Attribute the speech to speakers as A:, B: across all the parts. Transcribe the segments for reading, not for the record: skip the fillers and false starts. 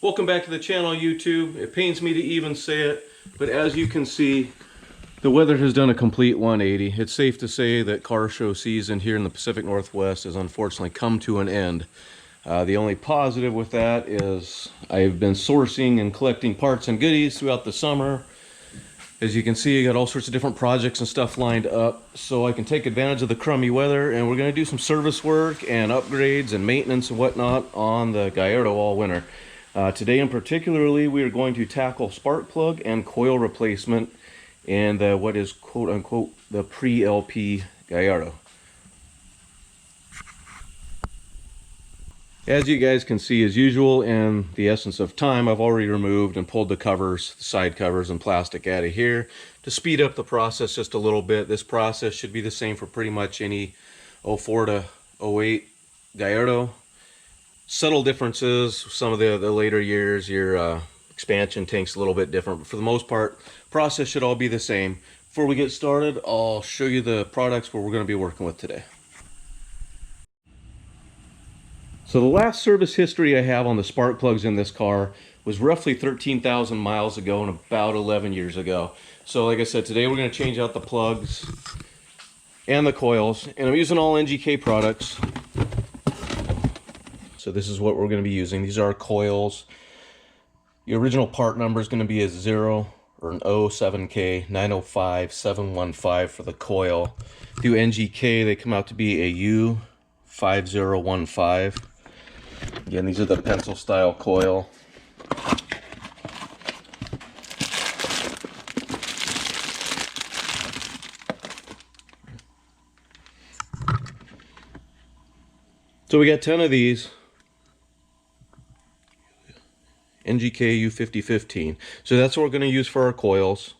A: Welcome back to the channel, YouTube. It pains me to even say it, but as you can see, the weather has done a complete 180. It's safe to say that car show season here in the Pacific Northwest has unfortunately come to an end. The only positive with that is I've been sourcing and collecting parts and goodies throughout the summer. As you can see, I got all sorts of different projects and stuff lined up so I can take advantage of the crummy weather, and we're going to do some service work and upgrades and maintenance and whatnot on the Gallardo all winter. Today in particularly, we are going to tackle spark plug and coil replacement in the, what is quote-unquote the pre-LP Gallardo. As you guys can see, as usual, in the essence of time, I've already removed and pulled the covers, the side covers and plastic out of here to speed up the process just a little bit. This process should be the same for pretty much any 04 to 08 Gallardo. Subtle differences, some of the later years, your expansion tank's a little bit different, but for the most part, process should all be the same. Before we get started, I'll show you the products we're going to be working with today. So the last service history I have on the spark plugs in this car was roughly 13,000 miles ago and about 11 years ago. So like I said, today we're going to change out the plugs and the coils, and I'm using all NGK products. So this is what we're going to be using. These are our coils. The original part number is going to be a 0 or an 07K 905715 for the coil. Through NGK, they come out to be a U5015. Again, these are the pencil style coil. So we got 10 of these. NGK U5015. So that's what we're going to use for our coils.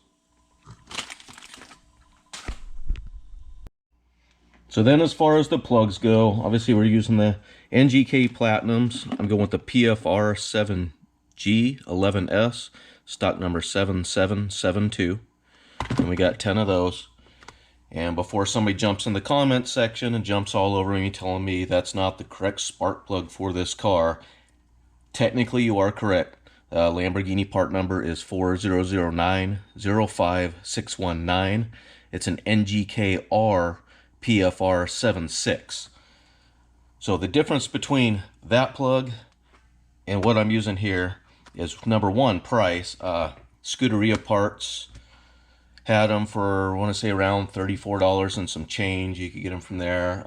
A: So then as far as the plugs go, obviously we're using the NGK Platinums. I'm going with the PFR 7G11S, stock number 7772. And we got 10 of those. And before somebody jumps in the comments section and jumps all over me telling me that's not the correct spark plug for this car, technically you are correct. Lamborghini part number is 400905619. It's an NGKR PFR 76. So the difference between that plug and what I'm using here is, number one, price. Scuderia parts had them for, I want to say, around $34 and some change. You could get them from there.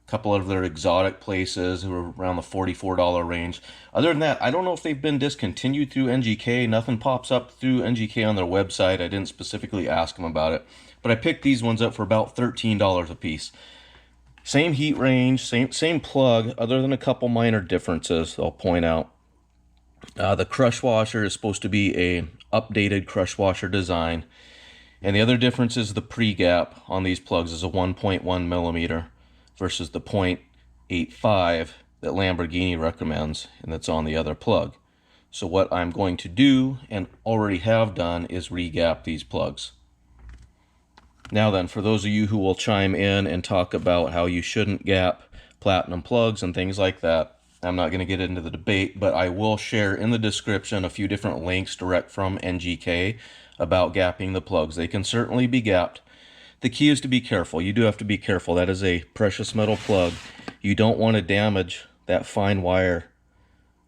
A: A couple of their exotic places who were around the $44 range. Other than that, I don't know if they've been discontinued through NGK. Nothing pops up through NGK on their website. I didn't specifically ask them about it, but I picked these ones up for about $13 a piece. Same heat range, same plug, other than a couple minor differences I'll point out. The crush washer is supposed to be a updated crush washer design, and the other difference is the pre-gap on these plugs is a 1.1 millimeter versus the 0.85 that Lamborghini recommends, and that's on the other plug. So what I'm going to do, and already have done, is re-gap these plugs. Now then, for those of you who will chime in and talk about how you shouldn't gap platinum plugs and things like that, I'm not going to get into the debate, but I will share in the description a few different links direct from NGK about gapping the plugs. They can certainly be gapped. The key is to be careful. You do have to be careful. That is a precious metal plug. You don't want to damage that fine wire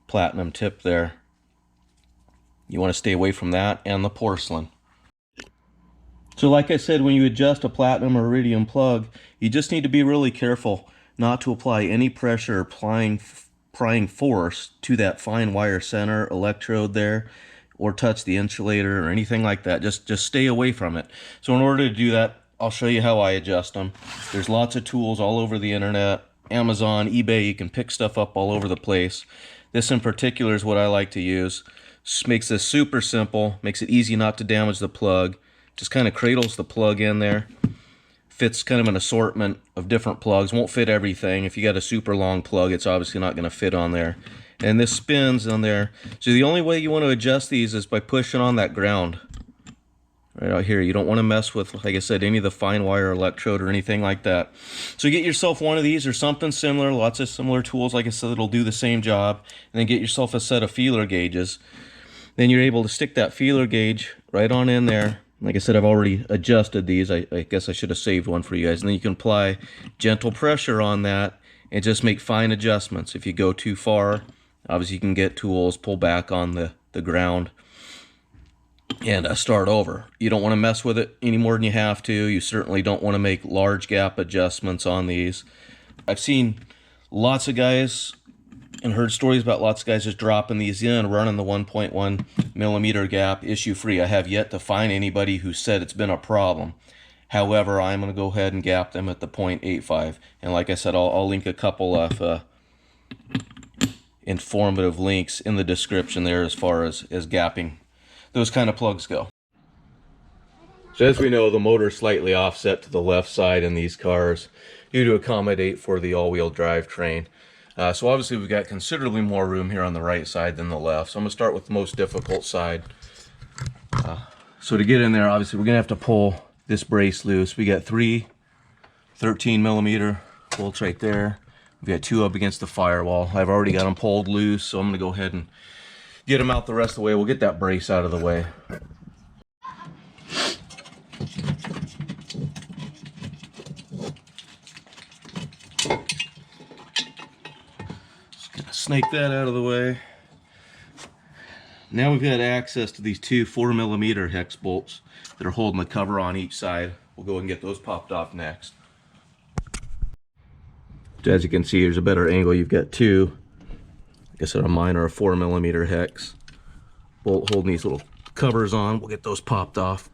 A: platinum tip there. You want to stay away from that and the porcelain. So like I said, when you adjust a platinum or iridium plug, you just need to be really careful not to apply any pressure or prying force to that fine wire center electrode there, or touch the insulator or anything like that. Just stay away from it. So in order to do that, I'll show you how I adjust them. There's lots of tools all over the internet, Amazon, eBay. You can pick stuff up all over the place. This in particular is what I like to use. Just makes this super simple, makes it easy not to damage the plug. Just kind of cradles the plug in there. Fits kind of an assortment of different plugs. Won't fit everything. If you got a super long plug, it's obviously not going to fit on there. And this spins on there. So the only way you want to adjust these is by pushing on that ground. right out here. You don't want to mess with, like I said, any of the fine wire electrode or anything like that. So you get yourself one of these or something similar, lots of similar tools, like I said, that'll do the same job, and then get yourself a set of feeler gauges. Then you're able to stick that feeler gauge right on in there. Like I said, I've already adjusted these. I guess I should have saved one for you guys. And then you can apply gentle pressure on that and just make fine adjustments. If you go too far, obviously you can get tools, pull back on the ground, and start over. You don't want to mess with it any more than you have to. You certainly don't want to make large gap adjustments on these. I've seen lots of guys and heard stories about lots of guys just dropping these in, running the 1.1 millimeter gap issue free. I have yet to find anybody who said it's been a problem. However, I'm going to go ahead and gap them at the 0.85. And like I said, I'll link a couple of informative links in the description there as far as gapping those kind of plugs go. So as we know, the motor's slightly offset to the left side in these cars due to accommodate for the all-wheel drive train. So obviously we've got considerably more room here on the right side than the left. So I'm going to start with the most difficult side. So to get in there, obviously we're going to have to pull this brace loose. We got 3 13 millimeter bolts right there. We've got 2 up against the firewall. I've already got them pulled loose, so I'm going to go ahead and get them out the rest of the way. We'll get that brace out of the way. Just gonna snake that out of the way. Now we've got access to these 2 4 millimeter hex bolts that are holding the cover on each side. We'll go and get those popped off next. As you can see, here's a better angle. You've got 2, like I said, a mine or a 4 millimeter hex bolt holding these little covers on. We'll get those popped off.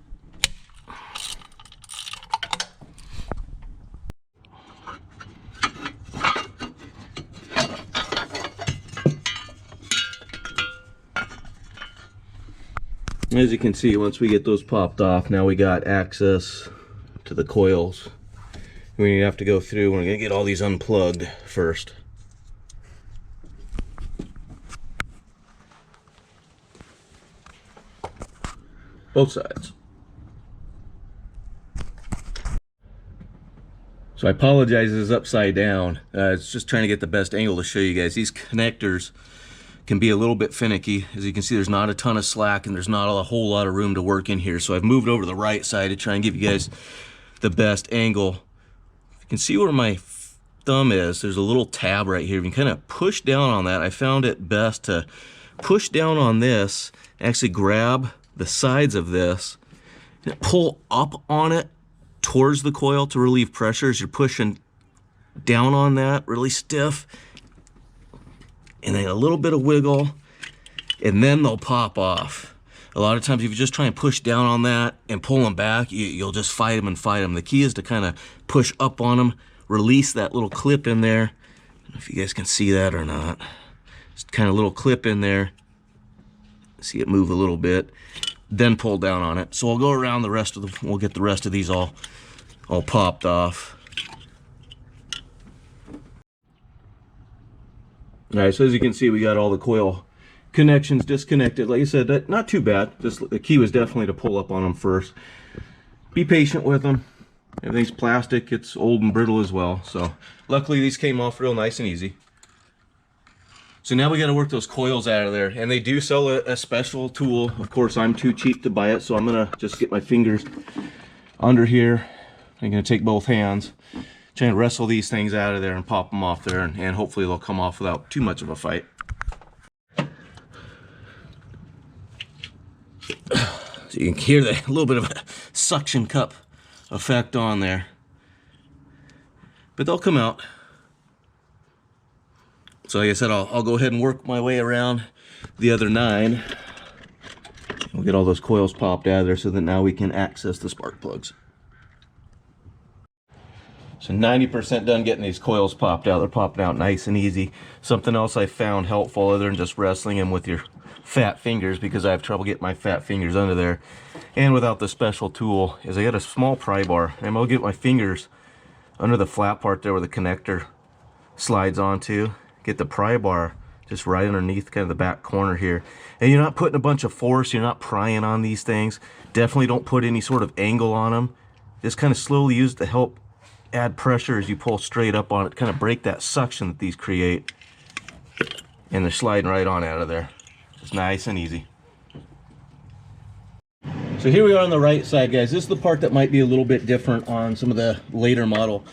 A: As you can see, once we get those popped off, now we got access to the coils. We have to go through. We're going to get all these unplugged first. Both sides. So I apologize, it's upside down. It's just trying to get the best angle to show you guys. These connectors can be a little bit finicky. As you can see, there's not a ton of slack and there's not a whole lot of room to work in here. So I've moved over to the right side to try and give you guys the best angle. You can see where my thumb is. There's a little tab right here. You can kind of push down on that. I found it best to push down on this, actually grab the sides of this, and pull up on it towards the coil to relieve pressure as you're pushing down on that, really stiff. And then a little bit of wiggle, and then they'll pop off. A lot of times if you just try and push down on that and pull them back, you'll just fight them and fight them. The key is to kind of push up on them, release that little clip in there. I don't know if you guys can see that or not. Just kind of little clip in there. See it move a little bit. Then pull down on it. So I'll go around the rest of the, we'll get the rest of these all popped off. All right, so as you can see, we got all the coil connections disconnected. Like I said, not too bad. Just the key was definitely to pull up on them first. Be patient with them. Everything's plastic. It's old and brittle as well. So luckily these came off real nice and easy. So now we got to work those coils out of there. And they do sell a special tool. Of course, I'm too cheap to buy it, so I'm going to just get my fingers under here. I'm going to take both hands. Try and wrestle these things out of there and pop them off there, and hopefully they'll come off without too much of a fight. So you can hear a little bit of a suction cup effect on there. But they'll come out. So like I said, I'll go ahead and work my way around the other 9. We'll get all those coils popped out of there so that now we can access the spark plugs. So 90% done getting these coils popped out. They're popping out nice and easy. Something else I found helpful other than just wrestling them with your fat fingers, because I have trouble getting my fat fingers under there and without the special tool, is I got a small pry bar, and I'll get my fingers under the flat part there where the connector slides onto, get the pry bar just right underneath kind of the back corner here. And you're not putting a bunch of force, you're not prying on these things. Definitely don't put any sort of angle on them. Just kind of slowly use it to help add pressure as you pull straight up on it, kind of break that suction that these create. And they're sliding right on out of there. Just nice and easy. So here we are on the right side, guys. This is the part that might be a little bit different on some of the later model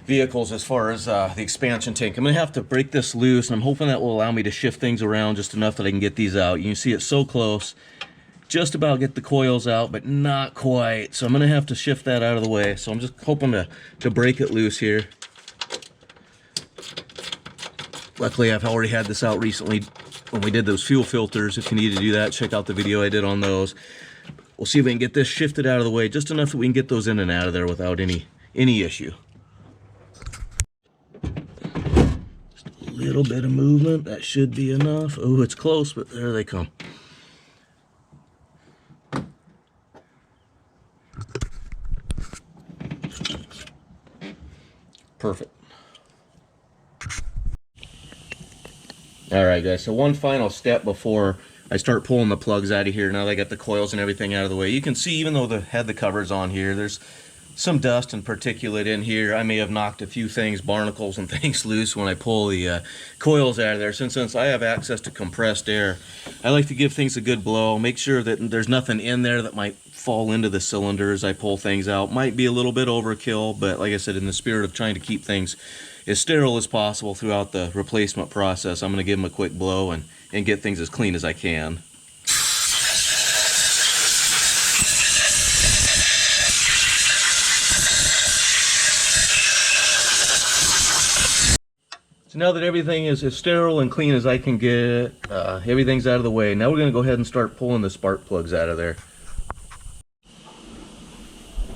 A: vehicles as far as the expansion tank. I'm going to have to break this loose, and I'm hoping that will allow me to shift things around just enough that I can get these out. You can see it's so close. Just about get the coils out, but not quite. So I'm going to have to shift that out of the way. So I'm just hoping to break it loose here. Luckily, I've already had this out recently when we did those fuel filters. If you need to do that, check out the video I did on those. We'll see if we can get this shifted out of the way just enough that we can get those in and out of there without any issue. Just a little bit of movement, that should be enough. Oh, it's close, but there they come. Perfect. All right, guys, so one final step before I start pulling the plugs out of here. Now that I got the coils and everything out of the way, you can see even though the covers on here, there's some dust and particulate in here. I may have knocked a few things, barnacles and things loose when I pull the coils out of there. Since I have access to compressed air, I like to give things a good blow, make sure that there's nothing in there that might fall into the cylinder as I pull things out. Might be a little bit overkill, but like I said, in the spirit of trying to keep things as sterile as possible throughout the replacement process, I'm going to give them a quick blow and get things as clean as I can. So now that everything is as sterile and clean as I can get, everything's out of the way. Now we're going to go ahead and start pulling the spark plugs out of there.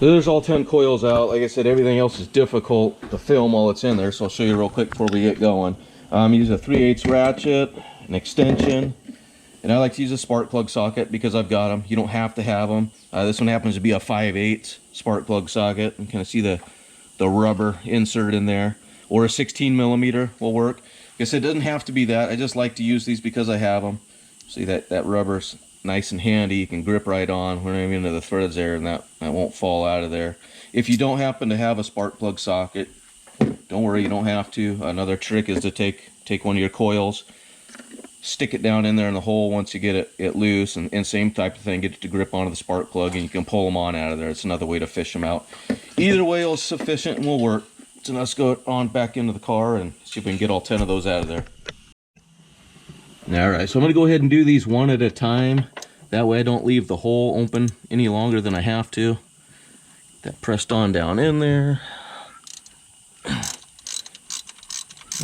A: So there's all 10 coils out. Like I said, everything else is difficult to film while it's in there, so I'll show you real quick before we get going. Use a 3/8 ratchet, an extension, and I like to use a spark plug socket because I've got them. You don't have to have them. This one happens to be a 5/8 spark plug socket. You can kind of see the rubber insert in there, or a 16mm will work. Like I said, it doesn't have to be that. I just like to use these because I have them. See that rubber's nice and handy. You can grip right on. We're not even into the threads there, and that won't fall out of there. If you don't happen to have a spark plug socket, don't worry, you don't have to. Another trick is to take one of your coils, stick it down in there in the hole once you get it loose, and same type of thing, get it to grip onto the spark plug, and you can pull them on out of there. It's another way to fish them out. Either way is sufficient and will work. So let's go on back into the car and see if we can get all 10 of those out of there. Alright, so I'm going to go ahead and do these one at a time. That way I don't leave the hole open any longer than I have to. Get that pressed on down in there.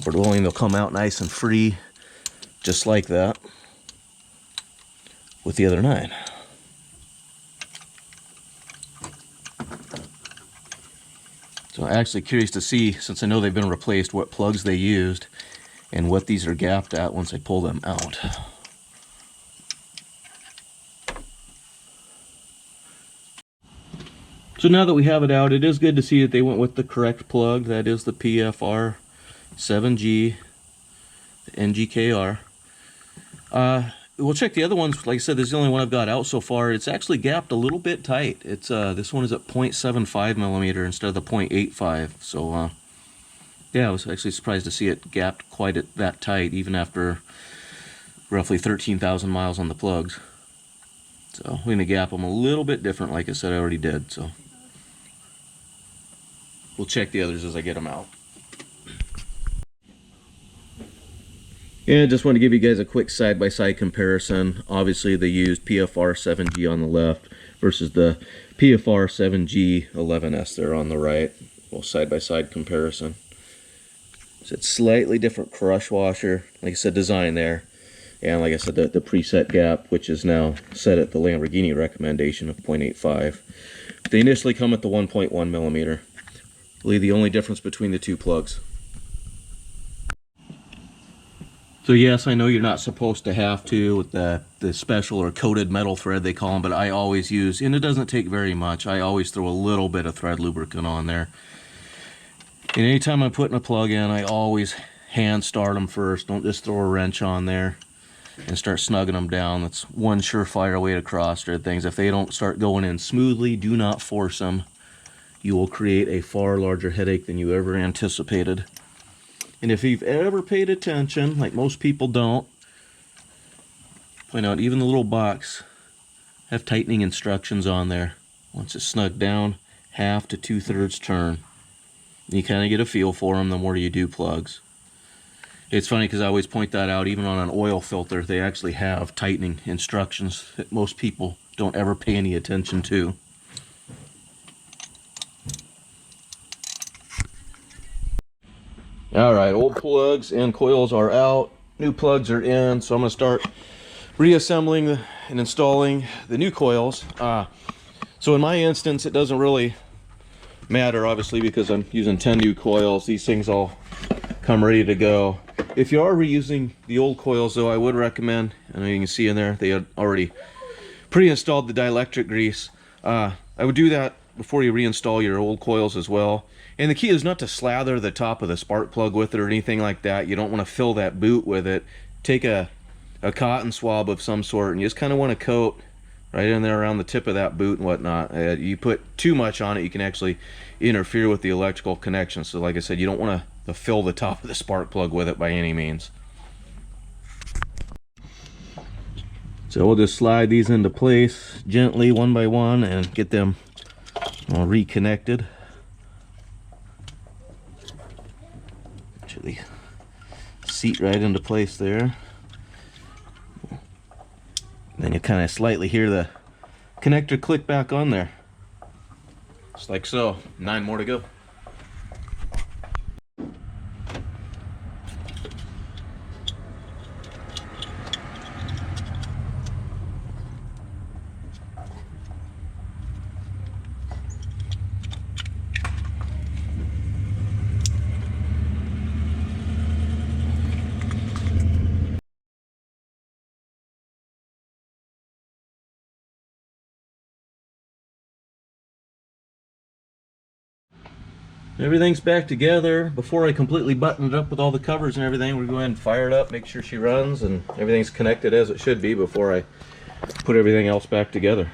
A: Lord willing, they'll come out nice and free, just like that, with the other 9. So I'm actually curious to see, since I know they've been replaced, what plugs they used and what these are gapped at once I pull them out. So now that we have it out, it is good to see that they went with the correct plug. That is the PFR 7G, the NGKR. We'll check the other ones. Like I said, this is the only one I've got out so far. It's actually gapped a little bit tight. It's this one is at 0.75mm instead of the 0.85. So yeah, I was actually surprised to see it gapped quite that tight, even after roughly 13,000 miles on the plugs. So we're gonna gap them a little bit different, like I said I already did. So we'll check the others as I get them out. And just want to give you guys a quick side-by-side comparison. Obviously they used PFR 7G on the left versus the PFR 7G 11S there on the right. Well, side-by-side comparison. So it's slightly different crush washer, like I said, design there. And like I said, the preset gap, which is now set at the Lamborghini recommendation of 0.85. They initially come at the 1.1mm. Really the only difference between the two plugs. So yes, I know you're not supposed to have to with the special or coated metal thread they call them, but I always use, and it doesn't take very much, I always throw a little bit of thread lubricant on there. And anytime I'm putting a plug in, I always hand start them first. Don't just throw a wrench on there and start snugging them down. That's one surefire way to cross-thread things. If they don't start going in smoothly, do not force them. You will create a far larger headache than you ever anticipated. And if you've ever paid attention, like most people don't, point out even the little box have tightening instructions on there. Once it's snugged down, 1/2 to 2/3 turn. You kind of get a feel for them the more you do plugs. It's funny because I always point that out, even on an oil filter, they actually have tightening instructions that most people don't ever pay any attention to. Alright, old plugs and coils are out, new plugs are in, so I'm going to start reassembling and installing the new coils. So in my instance, it doesn't really matter, obviously, because I'm using 10 new coils. These things all come ready to go. If you are reusing the old coils, though, I would recommend, I know you can see in there, they had already pre-installed the dielectric grease. I would do that before you reinstall your old coils as well. And the key is not to slather the top of the spark plug with it or anything like that. You don't want to fill that boot with it. Take a cotton swab of some sort and you just kind of want to coat right in there around the tip of that boot and whatnot. You put too much on it, you can actually interfere with the electrical connection. So like I said, you don't want to fill the top of the spark plug with it by any means. So we'll just slide these into place gently one by one and get them all reconnected. Actually seat right into place there. Then you kind of slightly hear the connector click back on there. Just like so. 9 more to go. Everything's back together. Before I completely button it up with all the covers and everything, we're going to go ahead and fire it up, make sure she runs and everything's connected as it should be before I put everything else back together.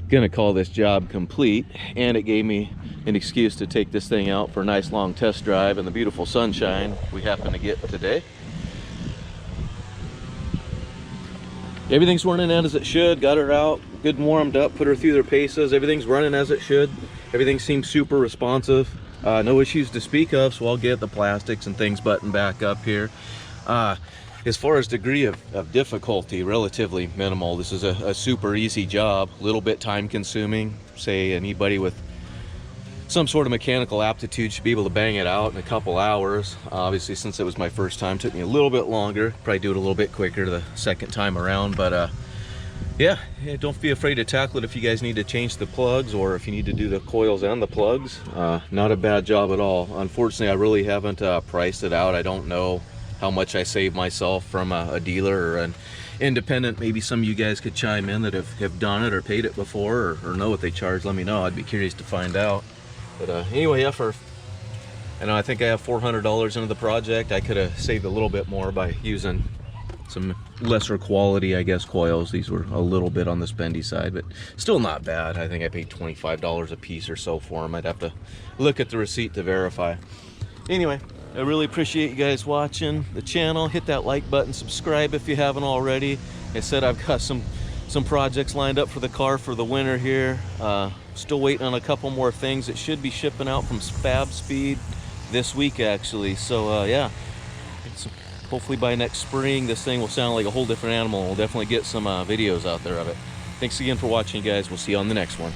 A: Gonna call this job complete, and it gave me an excuse to take this thing out for a nice long test drive in the beautiful sunshine we happen to get today. Everything's running as it should. Got her out good and warmed up, put her through their paces. Everything's running as it should. Everything seems super responsive. No issues to speak of, so I'll get the plastics and things buttoned back up here. As far as degree of difficulty, relatively minimal. This is a super easy job, a little bit time consuming. Say anybody with some sort of mechanical aptitude should be able to bang it out in a couple hours. Obviously, since it was my first time, it took me a little bit longer. Probably do it a little bit quicker the second time around, but yeah, don't be afraid to tackle it if you guys need to change the plugs or if you need to do the coils and the plugs. Not a bad job at all. Unfortunately, I really haven't priced it out. I don't know how much I save myself from a dealer or an independent. Maybe some of you guys could chime in that have done it or paid it before or know what they charge. Let me know. I'd be curious to find out. But anyway, yeah, I think I have $400 into the project. I could have saved a little bit more by using some lesser quality, I guess, coils. These were a little bit on the spendy side, but still not bad. I think I paid $25 a piece or so for them. I'd have to look at the receipt to verify. Anyway, I really appreciate you guys watching the channel. Hit that like button, subscribe if you haven't already. Like I said, I've got some projects lined up for the car for the winter here. Still waiting on a couple more things. It should be shipping out from Fab Speed this week, actually. So yeah, hopefully by next spring this thing will sound like a whole different animal. We'll definitely get some videos out there of it. Thanks again for watching, guys. We'll see you on the next one.